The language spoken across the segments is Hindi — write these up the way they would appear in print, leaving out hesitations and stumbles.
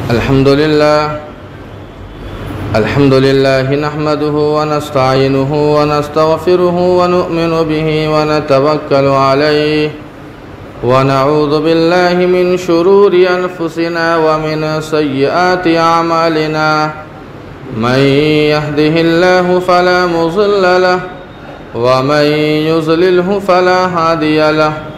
अल्हम्दुलिल्लाह नहमदुहु व नस्तईनुहु व नस्तगफिरुहु व नु'मिनु बिही व नतवक्कलु अलैहि व नऊज़ु बिल्लाहि मिन शुरूरि अनफुसिना व मिन सय्यिआति अमालिना मन यहदिहिल्लाहु फला मुज़िल्ल लहु व मन युज़लिल्हु फला हादिय लहु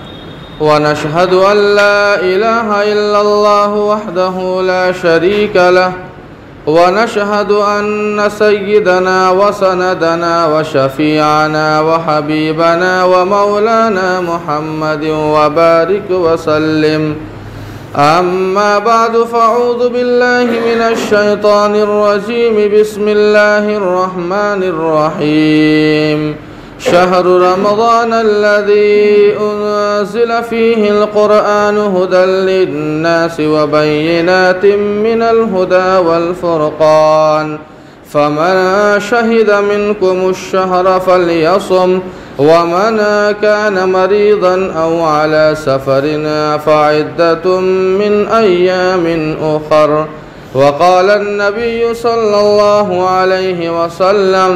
व नशहदु अन ला इलाहा इल्लल्लाहु वहदहु ला शरीक लहु व नशहदु अन्न सय्यिदना व सनदना व शफीअना व हबीबना व मौलाना मुहम्मदिन व बारिक व सल्लिम। अम्मा बादु फ़अऊज़ु बिल्लाहि मिनश शैतानिर रजीम। बिस्मिल्लाहिर रहमानिर रहीम। शहरु रमज़ानल्लज़ी उन्ज़िल फ़ीहिल क़ुरआनु हुदल लिन्नासि व बय्यिनातिम मिनल हुदा वल फ़ुरक़ान फ़मन शहिद मिनकुमुश शहर फ़ल्यसुम व मन कान मरीज़न औ अला सफ़रिन फ़इद्दतुम मिन अय्यामिन उख़र। व क़ाल अन्नबिय्यु सल्लल्लाहु अलैहि वसल्लम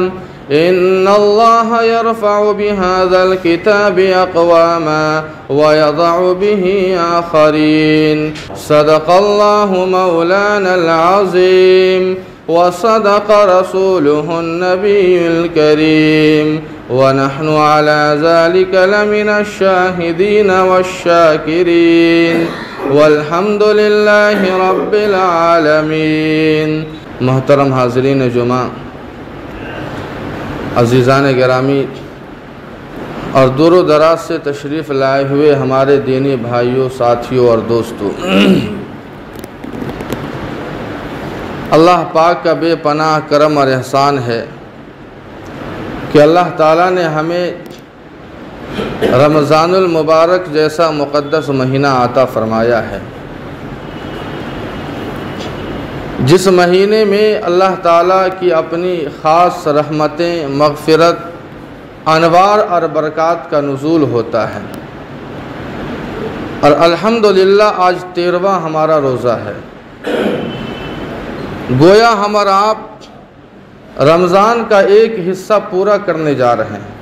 इन्नल्लाह यरफ़अु बिहाज़ल किताबि अक़वामा व यज़अु बिही आख़रीन। सदक़ल्लाहु मौलानल अज़ीम व सदक़ रसूलुहुन नबियुल करीम व नहनु अला ज़ालिका लमिनश शाहिदीन वश्शाकिरीन वल्हम्दुलिल्लाहि रब्बिल आलमीन। मोहतरम हाज़रीन जुमा, अज़ीज़ान गिरामी और दूर दराज से तशरीफ़ लाए हुए हमारे दीनी भाइयों, साथियों और दोस्तों, अल्लाह पाक का बेपनाह करम और एहसान है कि अल्लाह ताला ने हमें रमज़ानुल मुबारक जैसा मुक़द्दस महीना आता फ़रमाया है, जिस महीने में अल्लाह ताला की अपनी ख़ास रहमतें, मग़फ़िरत, अनवार और बरक़ात का नुज़ूल होता है। और अल्हम्दुलिल्लाह आज 13वां हमारा रोज़ा है। गोया हम और आप रमज़ान का एक हिस्सा पूरा करने जा रहे हैं।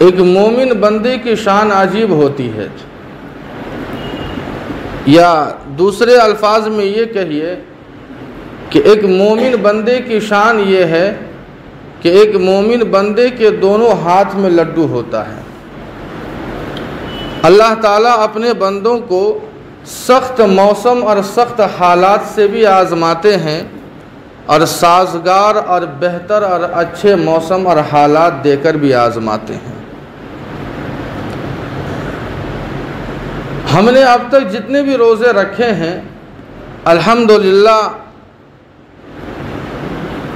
एक मोमिन बंदे की शान अजीब होती है, या दूसरे अल्फाज में ये कहिए कि एक मोमिन बंदे की शान ये है कि एक मोमिन बंदे के दोनों हाथ में लड्डू होता है। अल्लाह ताला अपने बंदों को सख्त मौसम और सख्त हालात से भी आज़माते हैं और साज़गार और बेहतर और अच्छे मौसम और हालात देकर भी आज़माते हैं। हमने अब तक जितने भी रोज़े रखे हैं, अल्हम्दुलिल्लाह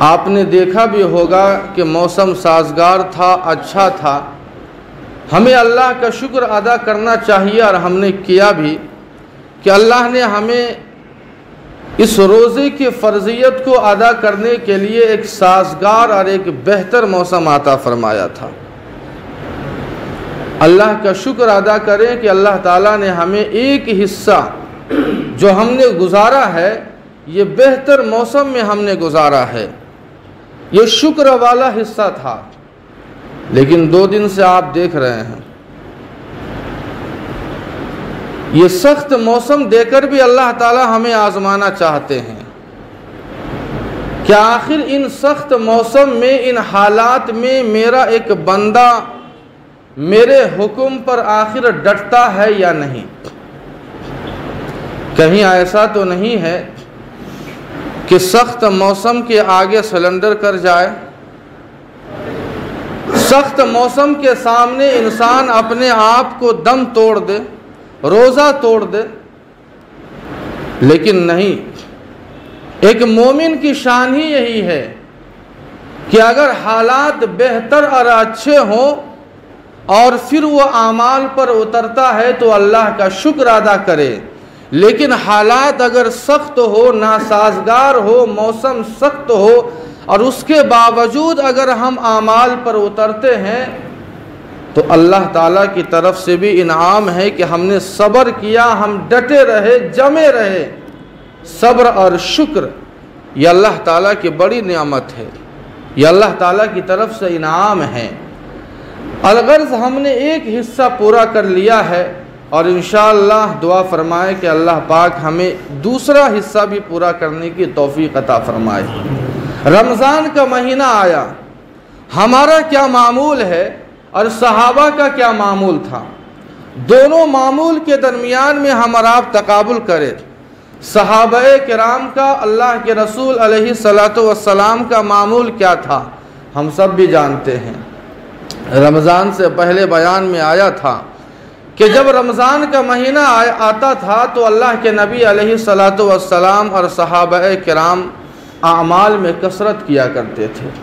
आपने देखा भी होगा कि मौसम साज़गार था, अच्छा था। हमें अल्लाह का शुक्र अदा करना चाहिए और हमने किया भी कि अल्लाह ने हमें इस रोज़े की फ़र्ज़ियत को अदा करने के लिए एक साज़गार और एक बेहतर मौसम आता फ़रमाया था। अल्लाह का शुक्र अदा करें कि अल्लाह ताला ने हमें एक हिस्सा जो हमने गुजारा है, ये बेहतर मौसम में हमने गुजारा है, ये शुक्र वाला हिस्सा था। लेकिन 2 दिन से आप देख रहे हैं, ये सख्त मौसम देकर भी अल्लाह ताला हमें आज़माना चाहते हैं कि आखिर इन सख्त मौसम में, इन हालात में मेरा एक बंदा मेरे हुक्म पर आखिर डटता है या नहीं। कहीं ऐसा तो नहीं है कि सख्त मौसम के आगे सरेंडर कर जाए, सख्त मौसम के सामने इंसान अपने आप को दम तोड़ दे, रोज़ा तोड़ दे। लेकिन नहीं, एक मोमिन की शान ही यही है कि अगर हालात बेहतर और अच्छे हों और फिर वो आमाल पर उतरता है तो अल्लाह का शुक्र अदा करे। लेकिन हालात अगर सख्त हो, नासाजगार हो, मौसम सख्त हो और उसके बावजूद अगर हम आमाल पर उतरते हैं तो अल्लाह ताला की तरफ से भी इनाम है कि हमने सब्र किया, हम डटे रहे, जमे रहे। सब्र और शुक्र ये अल्लाह ताला की बड़ी नियामत है, ये अल्लाह ताला की तरफ से इनाम है। अलगर्ज़ हमने एक हिस्सा पूरा कर लिया है और इंशाअल्लाह दुआ फरमाए कि अल्लाह पाक हमें दूसरा हिस्सा भी पूरा करने की तौफीक अता फरमाए। रमज़ान का महीना आया, हमारा क्या मामूल है और सहाबा का क्या मामूल था, दोनों मामूल के दरमियान में हम और आप तकाबुल करें। सहाबाए किराम का अल्लाह के रसूल अलैहिस्सलातु वस्सलाम का मामूल क्या था हम सब भी जानते हैं। रमज़ान से पहले बयान में आया था कि जब रमज़ान का महीना आता था तो अल्लाह के नबी अलैहिस्सलातु वस्सलाम और सहाबाए किराम आमाल में कसरत किया करते थे,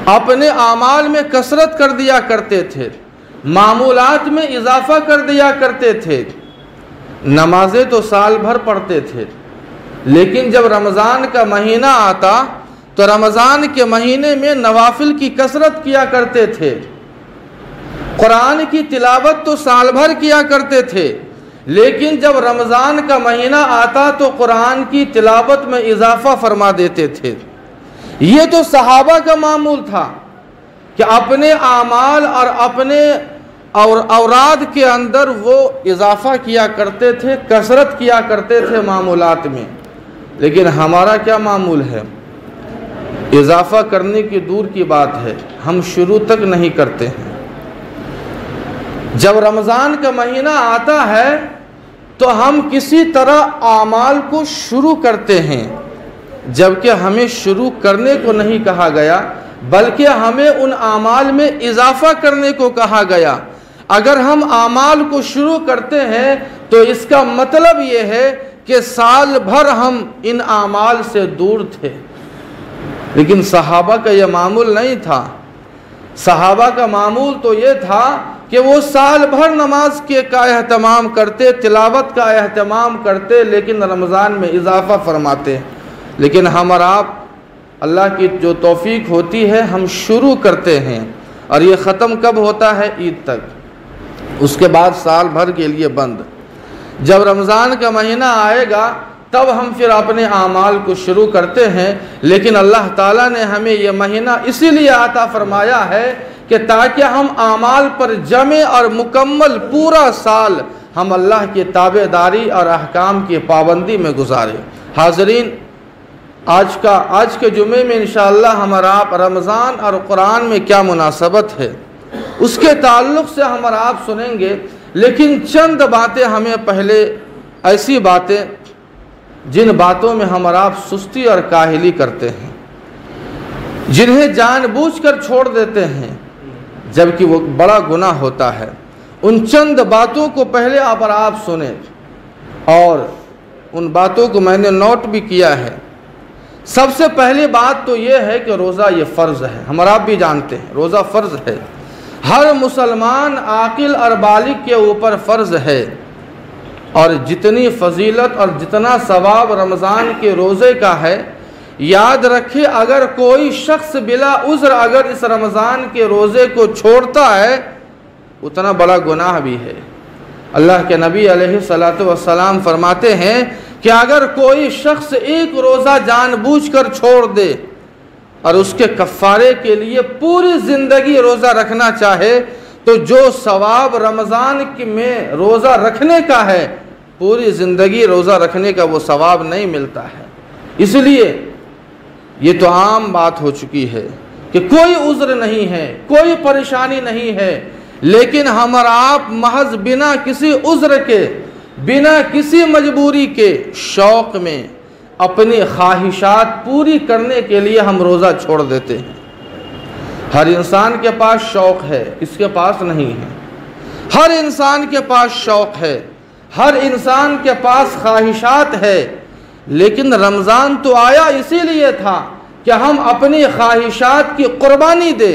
अपने आमाल में कसरत कर दिया करते थे, मामूलात में इजाफ़ा कर दिया करते थे। नमाजें तो साल भर पढ़ते थे, लेकिन जब रमज़ान का महीना आता तो रमज़ान के महीने में नवाफिल की कसरत किया करते थे। कुरान की तिलावत तो साल भर किया करते थे, लेकिन जब रमज़ान का महीना आता तो कुरान की तिलावत में इजाफ़ा फरमा देते थे। ये तो सहाबा का मामूल था कि अपने आमाल और अपने औराद के अंदर वो इजाफ़ा किया करते थे, कसरत किया करते थे मामूलात में। लेकिन हमारा क्या मामूल है? इजाफ़ा करने की दूर की बात है, हम शुरू तक नहीं करते हैं। जब रमज़ान का महीना आता है तो हम किसी तरह आमाल को शुरू करते हैं, जबकि हमें शुरू करने को नहीं कहा गया, बल्कि हमें उन आमाल में इजाफ़ा करने को कहा गया। अगर हम आमाल को शुरू करते हैं तो इसका मतलब ये है कि साल भर हम इन आमाल से दूर थे। लेकिन सहाबा का यह मामूल नहीं था। सहाबा का मामूल तो ये था कि वो साल भर नमाज का एहतमाम करते, तिलावत का एहतमाम करते, लेकिन रमज़ान में इजाफ़ा फरमाते। लेकिन हम और आप अल्लाह की जो तौफीक होती है हम शुरू करते हैं और ये ख़त्म कब होता है? ईद तक, उसके बाद साल भर के लिए बंद। जब रमज़ान का महीना आएगा तब हम फिर अपने आमाल को शुरू करते हैं। लेकिन अल्लाह ताला ने हमें यह महीना इसीलिए अता फरमाया है कि ताकि हम आमाल पर जमे और मुकम्मल पूरा साल हम अल्लाह की ताबेदारी और अहकाम की पाबंदी में गुजारें। हाज़रीन, आज के जुमे में इंशाअल्लाह हमारा आप रमज़ान और कुरान में क्या मुनासबत है उसके ताल्लुक़ से हमारा आप सुनेंगे। लेकिन चंद बातें हमें पहले, ऐसी बातें जिन बातों में हमारा आप सुस्ती और काहिली करते हैं, जिन्हें जानबूझकर छोड़ देते हैं जबकि वो बड़ा गुनाह होता है, उन चंद बातों को पहले आप सुने। और उन बातों को मैंने नोट भी किया है। सबसे पहली बात तो ये है कि रोज़ा ये फ़र्ज़ है, हमारा आप भी जानते हैं रोज़ा फ़र्ज़ है। हर मुसलमान आकिल और बालिग के ऊपर फ़र्ज़ है। और जितनी फजीलत और जितना सवाब रमज़ान के रोज़े का है, याद रखे अगर कोई शख्स बिला उज़्र अगर इस रमज़ान के रोज़े को छोड़ता है उतना बड़ा गुनाह भी है। अल्लाह के नबी अलैहिस्सलातु वस्सलाम फरमाते हैं कि अगर कोई शख्स एक रोज़ा जानबूझकर छोड़ दे और उसके कफ़ारे के लिए पूरी ज़िंदगी रोज़ा रखना चाहे तो जो सवाब रमज़ान में रोज़ा रखने का है पूरी ज़िंदगी रोज़ा रखने का वो सवाब नहीं मिलता है। इसलिए ये तो आम बात हो चुकी है कि कोई उज़्र नहीं है, कोई परेशानी नहीं है, लेकिन हम और आप महज बिना किसी उज़्र के, बिना किसी मजबूरी के शौक़ में अपनी ख्वाहिशात पूरी करने के लिए हम रोज़ा छोड़ देते हैं। हर इंसान के पास शौक़ है, किसके पास नहीं है? हर इंसान के पास शौक़ है, हर इंसान के पास ख्वाहिशात है। लेकिन रमज़ान तो आया इसीलिए था कि हम अपनी ख्वाहिशात की कुर्बानी दे,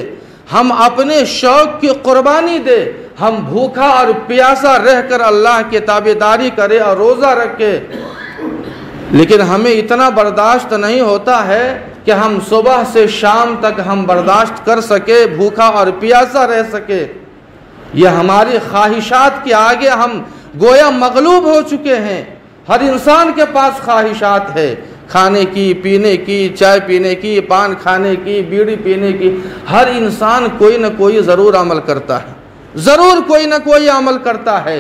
हम अपने शौक़ की कुर्बानी दे, हम भूखा और प्यासा रहकर अल्लाह की ताबेदारी करें और रोज़ा रखें। लेकिन हमें इतना बर्दाश्त नहीं होता है कि हम सुबह से शाम तक हम बर्दाश्त कर सके, भूखा और प्यासा रह सके। यह हमारी ख्वाहिशात के आगे हम गोया मगलूब हो चुके हैं। हर इंसान के पास ख्वाहिशात है, खाने की, पीने की, चाय पीने की, पान खाने की, बीड़ी पीने की। हर इंसान कोई ना कोई ज़रूर अमल करता है, ज़रूर कोई ना कोई अमल करता है।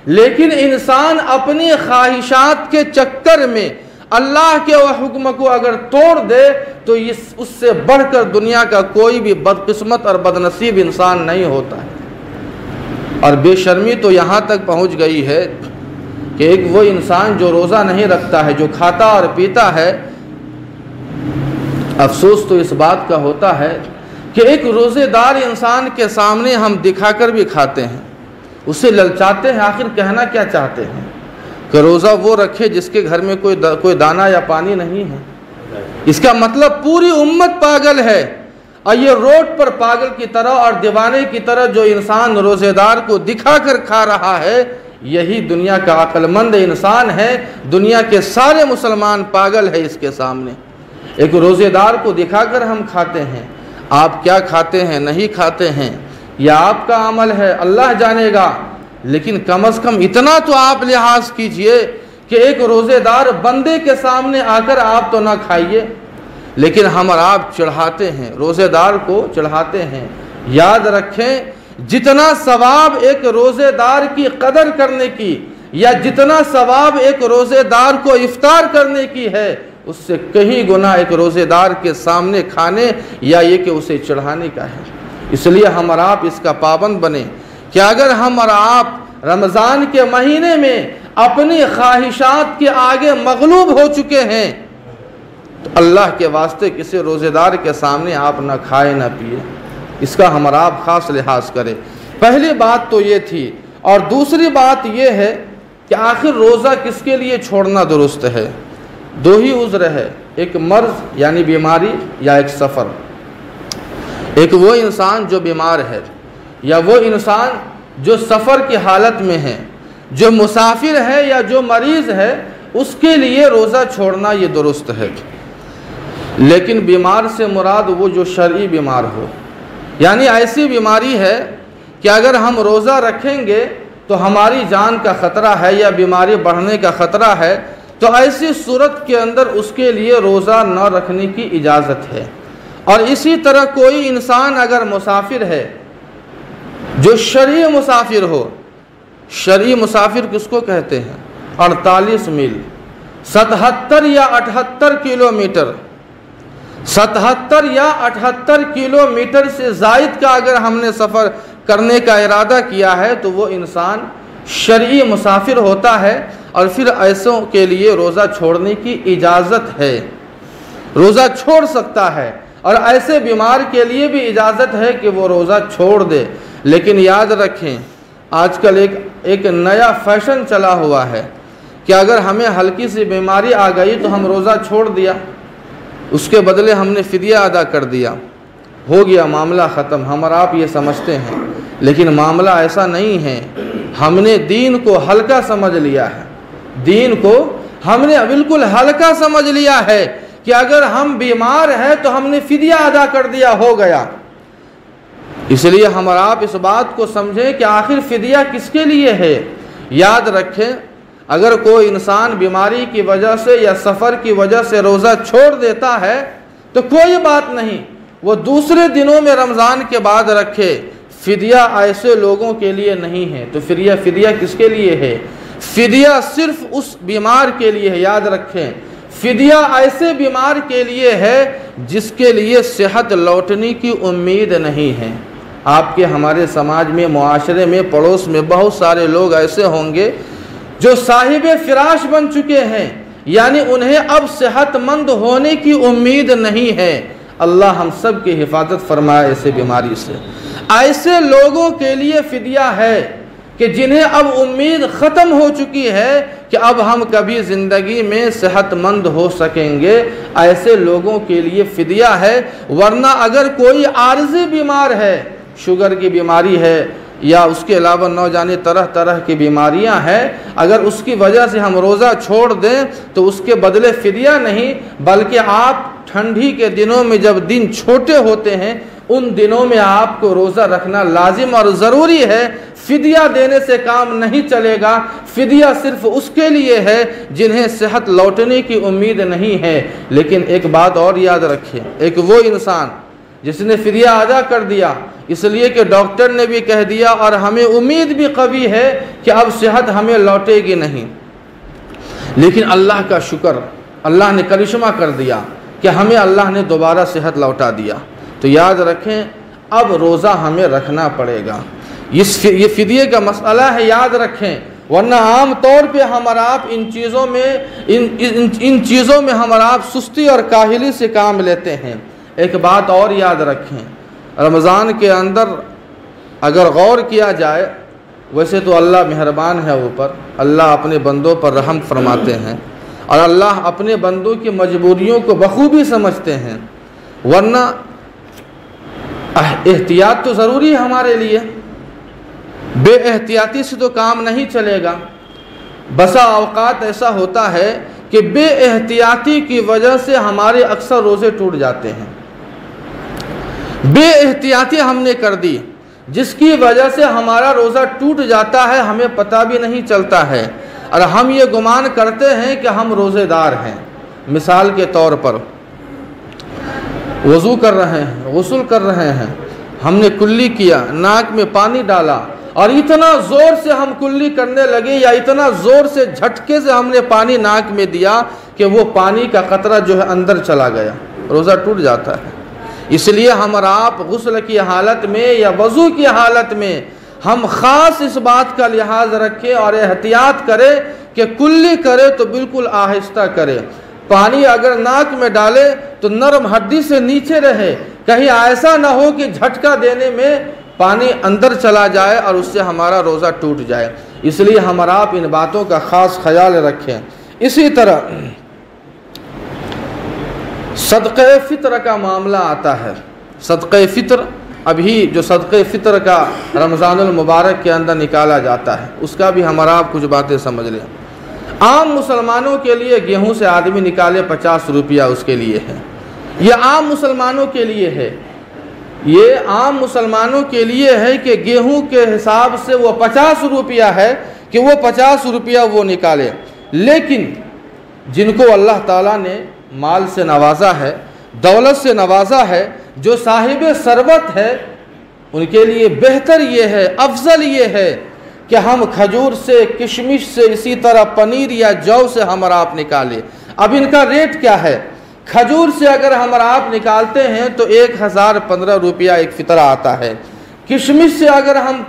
लेकिन इंसान अपनी ख्वाहिशात के चक्कर में अल्लाह के वह हुक्म को अगर तोड़ दे तो उससे बढ़कर दुनिया का कोई भी बदकिस्मत और बदनसीब इंसान नहीं होता है। और बेशर्मी तो यहाँ तक पहुँच गई है कि एक वो इंसान जो रोज़ा नहीं रखता है, जो खाता और पीता है, अफसोस तो इस बात का होता है कि एक रोज़ेदार इंसान के सामने हम दिखाकर भी खाते हैं, उसे ललचाते हैं। आखिर कहना क्या चाहते हैं कि रोज़ा वो रखे जिसके घर में कोई दाना या पानी नहीं है। इसका मतलब पूरी उम्मत पागल है। और ये रोड पर पागल की तरह और दीवाने की तरह जो इंसान रोज़ेदार को दिखाकर खा रहा है, यही दुनिया का अक्लमंद इंसान है। दुनिया के सारे मुसलमान पागल है इसके सामने। एक रोज़ेदार को दिखाकर हम खाते हैं। आप क्या खाते हैं, नहीं खाते हैं, यह आपका अमल है, अल्लाह जानेगा। लेकिन कम से कम इतना तो आप लिहाज कीजिए कि एक रोज़ेदार बंदे के सामने आकर आप तो ना खाइए, लेकिन हम और आप चढ़ाते हैं, रोज़ेदार को चढ़ाते हैं। याद रखें, जितना सवाब एक रोज़ेदार की कदर करने की या जितना सवाब एक रोज़ेदार को इफ्तार करने की है, उससे कहीं गुना एक रोज़ेदार के सामने खाने या ये कि उसे चढ़ाने का है। इसलिए हम और आप इसका पाबंद बने कि अगर हम और आप रमज़ान के महीने में अपनी ख्वाहिशात के आगे मगलूब हो चुके हैं तो अल्लाह के वास्ते किसी रोज़ेदार के सामने आप ना खाए ना पिए। इसका हम और आप ख़ास लिहाज करें। पहली बात तो ये थी। और दूसरी बात ये है कि आखिर रोज़ा किसके लिए छोड़ना दुरुस्त है। दो ही उज़्र है, एक मर्ज़ यानी बीमारी या एक सफ़र। एक वो इंसान जो बीमार है या वो इंसान जो सफ़र की हालत में है, जो मुसाफिर है या जो मरीज़ है, उसके लिए रोज़ा छोड़ना ये दुरुस्त है। लेकिन बीमार से मुराद वो जो शरई बीमार हो, यानी ऐसी बीमारी है कि अगर हम रोज़ा रखेंगे तो हमारी जान का ख़तरा है या बीमारी बढ़ने का ख़तरा है, तो ऐसी सूरत के अंदर उसके लिए रोज़ा न रखने की इजाज़त है। और इसी तरह कोई इंसान अगर मुसाफिर है जो शरई मुसाफिर हो, शरई मुसाफिर किसको कहते हैं? 48 मील 77 या 78 किलोमीटर 77 या 78 किलोमीटर से ज़ायद का अगर हमने सफ़र करने का इरादा किया है तो वो इंसान शरई मुसाफिर होता है। और फिर ऐसों के लिए रोज़ा छोड़ने की इजाज़त है, रोज़ा छोड़ सकता है। और ऐसे बीमार के लिए भी इजाज़त है कि वो रोज़ा छोड़ दे। लेकिन याद रखें, आजकल एक नया फैशन चला हुआ है कि अगर हमें हल्की सी बीमारी आ गई तो हम रोज़ा छोड़ दिया, उसके बदले हमने फ़िदिया अदा कर दिया, हो गया मामला ख़त्म। हम और आप ये समझते हैं, लेकिन मामला ऐसा नहीं है। हमने दीन को हल्का समझ लिया है, दीन को हमने बिल्कुल हल्का समझ लिया है कि अगर हम बीमार हैं तो हमने फ़िदिया अदा कर दिया, हो गया। इसलिए हम और आप इस बात को समझें कि आखिर फ़िदिया किसके लिए है। याद रखें, अगर कोई इंसान बीमारी की वजह से या सफ़र की वजह से रोज़ा छोड़ देता है तो कोई बात नहीं, वो दूसरे दिनों में रमज़ान के बाद रखे। फ़िदिया ऐसे लोगों के लिए नहीं है। तो फ़िदिया किसके लिए है? फ़िदिया सिर्फ उस बीमार के लिए है। याद रखें, फ़िदिया ऐसे बीमार के लिए है जिसके लिए सेहत लौटने की उम्मीद नहीं है। आपके हमारे समाज में, मुआशरे में, पड़ोस में बहुत सारे लोग ऐसे होंगे जो साहिब फिराश बन चुके हैं, यानी उन्हें अब सेहतमंद होने की उम्मीद नहीं है। अल्लाह हम सब की हिफाजत फरमाए ऐसे बीमारी से। ऐसे लोगों के लिए फ़िदिया है कि जिन्हें अब उम्मीद ख़त्म हो चुकी है कि अब हम कभी ज़िंदगी में सेहतमंद हो सकेंगे, ऐसे लोगों के लिए फ़िदिया है। वरना अगर कोई आर्ज़ी बीमार है, शुगर की बीमारी है या उसके अलावा न जाने तरह तरह की बीमारियां हैं, अगर उसकी वजह से हम रोज़ा छोड़ दें तो उसके बदले फ़िदिया नहीं, बल्कि आप ठंडी के दिनों में जब दिन छोटे होते हैं उन दिनों में आपको रोज़ा रखना लाजिम और ज़रूरी है। फ़िदिया देने से काम नहीं चलेगा। फ़िदिया सिर्फ उसके लिए है जिन्हें सेहत लौटने की उम्मीद नहीं है। लेकिन एक बात और याद रखें, एक वो इंसान जिसने फ़िदिया अदा कर दिया इसलिए कि डॉक्टर ने भी कह दिया और हमें उम्मीद भी कभी है कि अब सेहत हमें लौटेगी नहीं, लेकिन अल्लाह का शुक्र, अल्लाह ने करिश्मा कर दिया कि हमें अल्लाह ने दोबारा सेहत लौटा दिया। तो याद रखें, अब रोज़ा हमें रखना पड़ेगा। ये फ़िदिये का मसला है, याद रखें, वरना आम तौर पे हमारा आप इन चीज़ों में हमारा आप सुस्ती और काहिली से काम लेते हैं। एक बात और याद रखें, रमज़ान के अंदर अगर गौर किया जाए, वैसे तो अल्लाह मेहरबान है ऊपर, अल्लाह अपने बंदों पर रहम फरमाते हैं और अल्लाह अपने बंदों की मजबूरियों को बखूबी समझते हैं, वरना एहतियात तो ज़रूरी है हमारे लिए। बेएहतियाती से तो काम नहीं चलेगा। बसा औकात ऐसा होता है कि बेएहतियाती की वजह से हमारे अक्सर रोज़े टूट जाते हैं। बेएहतियाती हमने कर दी जिसकी वजह से हमारा रोज़ा टूट जाता है, हमें पता भी नहीं चलता है और हम ये गुमान करते हैं कि हम रोज़ेदार हैं। मिसाल के तौर पर वज़ू कर रहे हैं, गुस्ल कर रहे हैं, हमने कुल्ली किया, नाक में पानी डाला और इतना ज़ोर से हम कुल्ली करने लगे या इतना ज़ोर से झटके से हमने पानी नाक में दिया कि वो पानी का कतरा जो है अंदर चला गया, रोज़ा टूट जाता है। इसलिए हम आप गुस्ल की हालत में या वज़ू की हालत में हम ख़ास इस बात का लिहाज रखें और एहतियात करें कि कुल्ली करे तो बिल्कुल आहिस्ता करे। पानी अगर नाक में डाले तो नरम हड्डी से नीचे रहे, कहीं ऐसा ना हो कि झटका देने में पानी अंदर चला जाए और उससे हमारा रोज़ा टूट जाए। इसलिए हम आप इन बातों का ख़ास ख्याल रखें। इसी तरह सदक़े फ़ित्र का मामला आता है। सदक़े फ़ित्र, अभी जो सदक़े फ़ित्र का रमज़ानुल मुबारक के अंदर निकाला जाता है, उसका भी हमारा आप कुछ बातें समझ लें। आम मुसलमानों के लिए गेहूं से आदमी निकाले 50 रुपया उसके लिए है। ये आम मुसलमानों के लिए है, ये आम मुसलमानों के लिए है कि गेहूं के हिसाब से वो 50 रुपया है कि वो 50 रुपया वो निकाले। लेकिन जिनको अल्लाह ताला ने माल से नवाजा है, दौलत से नवाजा है, जो साहिब सरबत है, उनके लिए बेहतर ये है, अफजल ये है कि हम खजूर से, किशमिश से, इसी तरह पनीर या जौ से हम आप निकालें। अब इनका रेट क्या है? खजूर से अगर हम आप निकालते हैं तो 1015 रुपया एक फ़ितरा आता है। किशमिश से अगर हम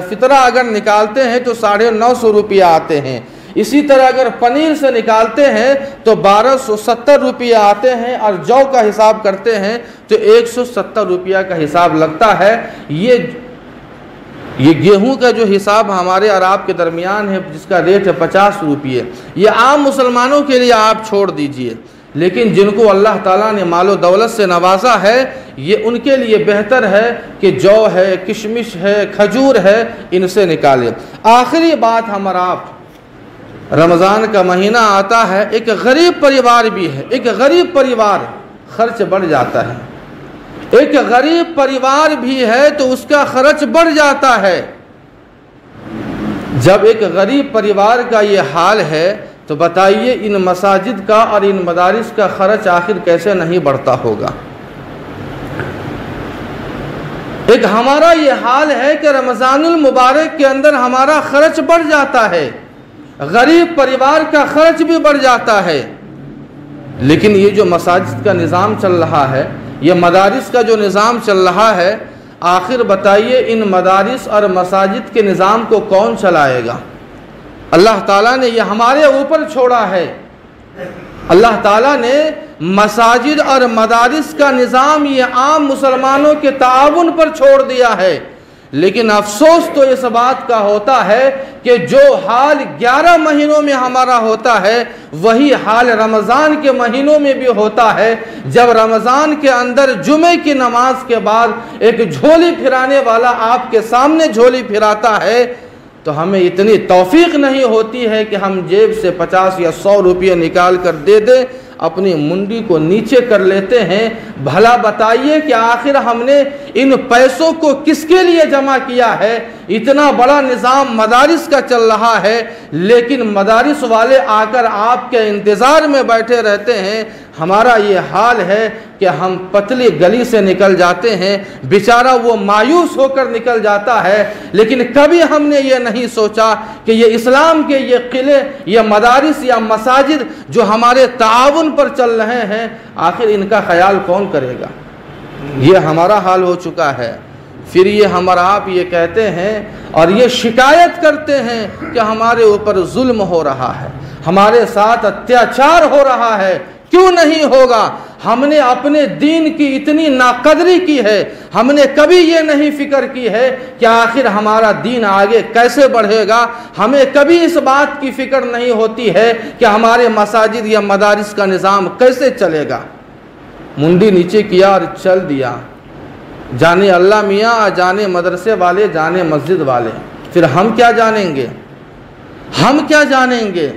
फ़ितरा अगर निकालते हैं तो 950 रुपया आते हैं। इसी तरह अगर पनीर से निकालते हैं तो 1270 रुपया आते हैं और जौ का हिसाब करते हैं तो 170 रुपया का हिसाब लगता है। ये गेहूं का जो हिसाब हमारे और आपके दरमियान है, जिसका रेट है 50 रुपये, ये आम मुसलमानों के लिए आप छोड़ दीजिए। लेकिन जिनको अल्लाह ताला ने मालो दौलत से नवाजा है, ये उनके लिए बेहतर है कि जौ है, किशमिश है, खजूर है, इनसे निकालें। आखिरी बात, हमारा आप रमज़ान का महीना आता है, एक गरीब परिवार भी है। एक गरीब परिवार खर्च बढ़ जाता है, एक गरीब परिवार भी है तो उसका खर्च बढ़ जाता है। जब एक गरीब परिवार का ये हाल है तो बताइए इन मसाजिद का और इन मदारिस का खर्च आखिर कैसे नहीं बढ़ता होगा। एक हमारा ये हाल है कि रमज़ानुल मुबारक के अंदर हमारा खर्च बढ़ जाता है, गरीब परिवार का खर्च भी बढ़ जाता है। लेकिन ये जो मसाजिद का निज़ाम चल रहा है, ये मदारिस का जो निज़ाम चल रहा है, आखिर बताइए इन मदारिस और मसाजिद के निज़ाम को कौन चलाएगा? अल्लाह ताला ने ये हमारे ऊपर छोड़ा है। अल्लाह ताला ने मसाजिद और मदारिस का निज़ाम ये आम मुसलमानों के ताउन पर छोड़ दिया है। लेकिन अफसोस तो इस बात का होता है कि जो हाल 11 महीनों में हमारा होता है, वही हाल रमज़ान के महीनों में भी होता है। जब रमज़ान के अंदर जुमे की नमाज के बाद एक झोली फिराने वाला आपके सामने झोली फिराता है तो हमें इतनी तौफीक नहीं होती है कि हम जेब से 50 या 100 रुपये निकाल कर दे दें अपनी मुंडी को नीचे कर लेते हैं। भला बताइए कि आखिर हमने इन पैसों को किसके लिए जमा किया है? इतना बड़ा निज़ाम मदारिस का चल रहा है, लेकिन मदारिस वाले आकर आपके इंतज़ार में बैठे रहते हैं। हमारा ये हाल है कि हम पतली गली से निकल जाते हैं, बेचारा वो मायूस होकर निकल जाता है, लेकिन कभी हमने ये नहीं सोचा कि ये इस्लाम के ये किले, ये मदारिस या मसाजिद जो हमारे ताउन पर चल रहे हैं, आखिर इनका ख्याल कौन करेगा? ये हमारा हाल हो चुका है। फिर ये हमारा आप ये कहते हैं और ये शिकायत करते हैं कि हमारे ऊपर जुल्म हो रहा है, हमारे साथ अत्याचार हो रहा है। क्यों नहीं होगा? हमने अपने दीन की इतनी नाकदरी की है, हमने कभी ये नहीं फिक्र की है कि आखिर हमारा दीन आगे कैसे बढ़ेगा। हमें कभी इस बात की फिक्र नहीं होती है कि हमारे मसाजिद या मदारिस का निज़ाम कैसे चलेगा। मुंडी नीचे किया और चल दिया। जाने अल्लाह मियाँ, जाने मदरसे वाले, जाने मस्जिद वाले, फिर हम क्या जानेंगे? हम क्या जानेंगे?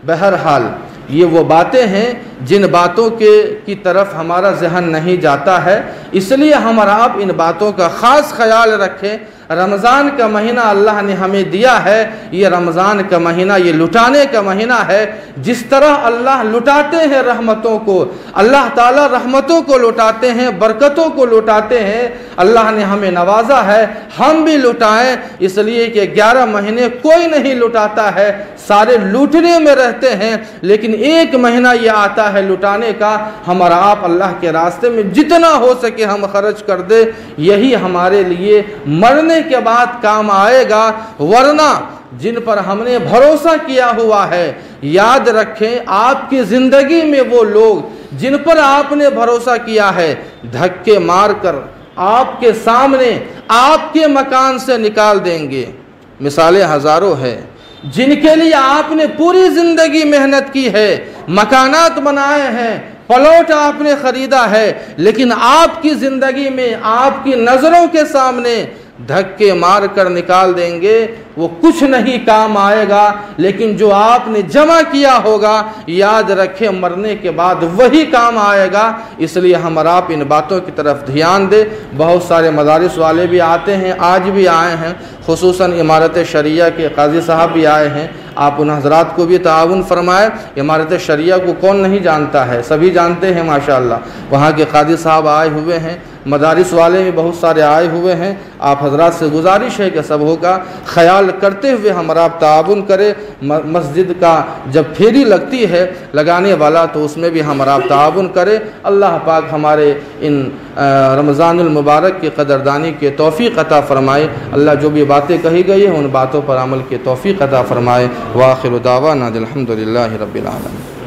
बहरहाल ये वो बातें हैं जिन बातों की तरफ हमारा जहन नहीं जाता है, इसलिए हम और आप इन बातों का ख़ास ख्याल रखें। रमज़ान का महीना अल्लाह ने हमें दिया है, ये रमज़ान का महीना ये लुटाने का महीना है। जिस तरह अल्लाह लुटाते हैं रहमतों को, अल्लाह ताला रहमतों को लुटाते हैं, बरकतों को लुटाते हैं। अल्लाह ने हमें नवाजा है, हम भी लुटाएं, इसलिए कि 11 महीने कोई नहीं लुटाता है, सारे लूटने में रहते हैं, लेकिन एक महीना ये आता है लुटाने का। हमारा आप अल्लाह के रास्ते में जितना हो सके हम खर्च कर दे, यही हमारे लिए मरने के बाद काम आएगा। वरना जिन पर हमने भरोसा किया हुआ है, याद रखें आपकी ज़िंदगी में वो लोग जिन पर आपने भरोसा किया है, धक्के मारकर आपके सामने आपके मकान से निकाल देंगे। मिसालें हज़ारों हैं जिनके लिए आपने पूरी ज़िंदगी मेहनत की है, मकानात बनाए हैं, प्लॉट आपने ख़रीदा है, लेकिन आपकी ज़िंदगी में आपकी नज़रों के सामने धक्के मार कर निकाल देंगे। वो कुछ नहीं काम आएगा, लेकिन जो आपने जमा किया होगा, याद रखें मरने के बाद वही काम आएगा। इसलिए हम और आप इन बातों की तरफ ध्यान दें। बहुत सारे मदारिस वाले भी आते हैं, आज भी आए हैं, खुसूसन इमारत शरिया के काजी साहब भी आए हैं। आप उन हजरात को भी ताउन फरमाए। इमारत शरिया को कौन नहीं जानता है, सभी जानते हैं माशाअल्लाह। वहाँ के काजी साहब आए हुए हैं, मदारिस वाले भी बहुत सारे आए हुए हैं। आप हजरात से गुजारिश है कि सबों का ख्याल करते हुए हमारा आप ताउन करें। मस्जिद का जब फेरी लगती है लगाने वाला, तो उसमें भी हमारा आप ताउन करें। अल्लाह पाक हमारे इन रमज़ानुल मुबारक की क़दरदानी के तौफ़ीक़ अता फ़रमाए। अल्लाह जो भी बातें कही गई हैं उन बातों पर अमल के तौफ़ीक़ अता फ़रमाए। व आखिर दावाना अल्हम्दुलिल्लाहि रब्बिल आलमीन।